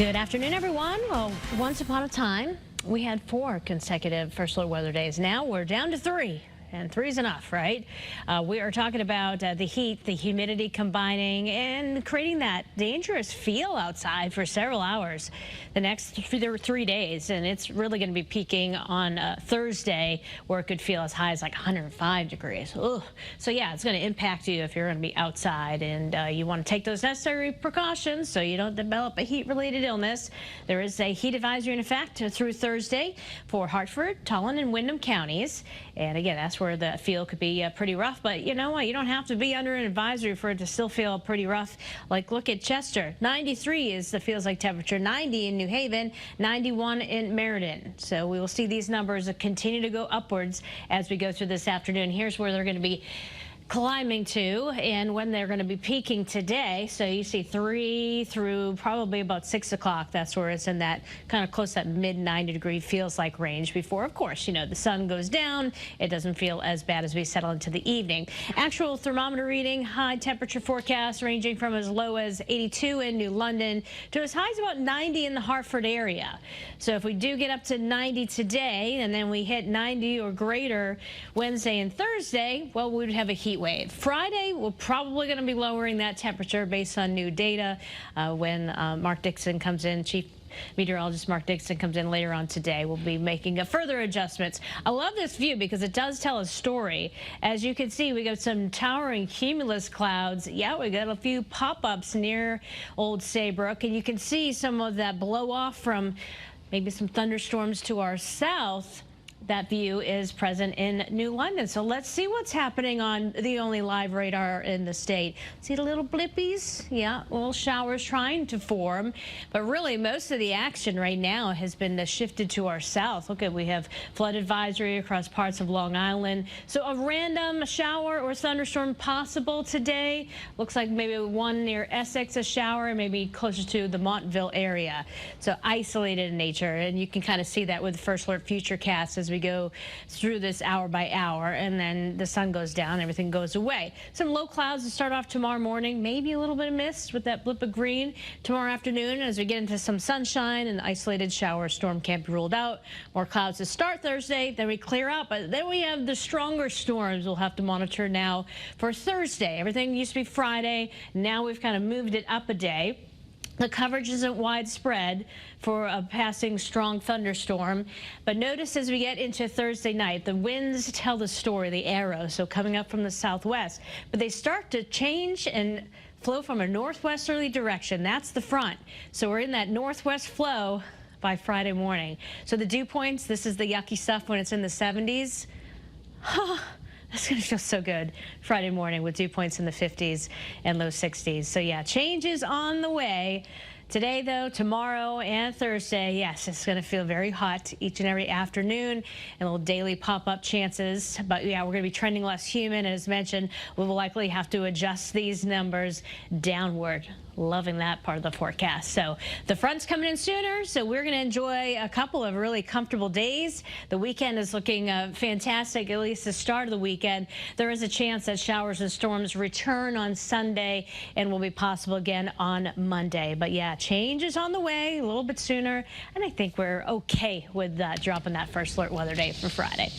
Good afternoon, everyone. Well, once upon a time, we had 4 consecutive first alert weather days. Now we're down to 3. And 3's enough, right? We are talking about the heat, the humidity combining and creating that dangerous feel outside for several hours the next 3 days. And it's really going to be peaking on Thursday, where it could feel as high as like 105 degrees. Ugh. So yeah, it's going to impact you if you're going to be outside, and you want to take those necessary precautions so you don't develop a heat-related illness. There is a heat advisory in effect through Thursday for Hartford, Tullen, and Windham counties. And again, that's where the feel could be pretty rough. But you know what? You don't have to be under an advisory for it to still feel pretty rough. Like, look at Chester. 93 is the feels like temperature. 90 in New Haven. 91 in Meriden. So we will see these numbers continue to go upwards as we go through this afternoon. Here's where they're going to be climbing to and when they're going to be peaking today. So you see 3 through probably about 6 o'clock. That's where it's in that kind of close to that mid 90 degree feels like range before, of course, you know, the sun goes down. It doesn't feel as bad as we settle into the evening. Actual thermometer reading, high temperature forecast ranging from as low as 82 in New London to as high as about 90 in the Hartford area. So if we do get up to 90 today and then we hit 90 or greater Wednesday and Thursday, well, we would have a heat wave. Friday, we're probably going to be lowering that temperature based on new data when Mark Dixon comes in. Chief Meteorologist Mark Dixon comes in later on today. We'll be making further adjustments. I love this view because it does tell a story. As you can see, we got some towering cumulus clouds. Yeah, we got a few pop-ups near Old Saybrook, and you can see some of that blow off from maybe some thunderstorms to our south. That view is present in New London. So let's see what's happening on the only live radar in the state. See the little blippies? Yeah, little showers trying to form. But really, most of the action right now has been shifted to our south. Look at, we have flood advisory across parts of Long Island. So a random shower or thunderstorm possible today. Looks like maybe one near Essex, a shower, maybe closer to the Montville area. So isolated in nature. And you can kind of see that with First Alert Futurecast as we go through this hour by hour, and then the sun goes down, everything goes away. Some low clouds to start off tomorrow morning, maybe a little bit of mist with that blip of green tomorrow afternoon. As we get into some sunshine, and isolated shower storm can't be ruled out. More clouds to start Thursday, then we clear out, but then we have the stronger storms we'll have to monitor now for Thursday. Everything used to be Friday, now we've kind of moved it up a day. The coverage isn't widespread for a passing strong thunderstorm, but notice as we get into Thursday night, the winds tell the story, the arrows, so coming up from the southwest, but they start to change and flow from a northwesterly direction. That's the front. So we're in that northwest flow by Friday morning. So the dew points, this is the yucky stuff when it's in the 70s. That's going to feel so good Friday morning with dew points in the 50s and low 60s. So yeah, change is on the way. Today, though, tomorrow and Thursday, yes, it's going to feel very hot each and every afternoon, and little daily pop-up chances. But yeah, we're going to be trending less humid. As mentioned, we will likely have to adjust these numbers downward. Loving that part of the forecast. So the front's coming in sooner, so we're going to enjoy a couple of really comfortable days. The weekend is looking fantastic, at least the start of the weekend. There is a chance that showers and storms return on Sunday and will be possible again on Monday. But yeah, change is on the way a little bit sooner, and I think we're okay with dropping that first alert weather day for Friday.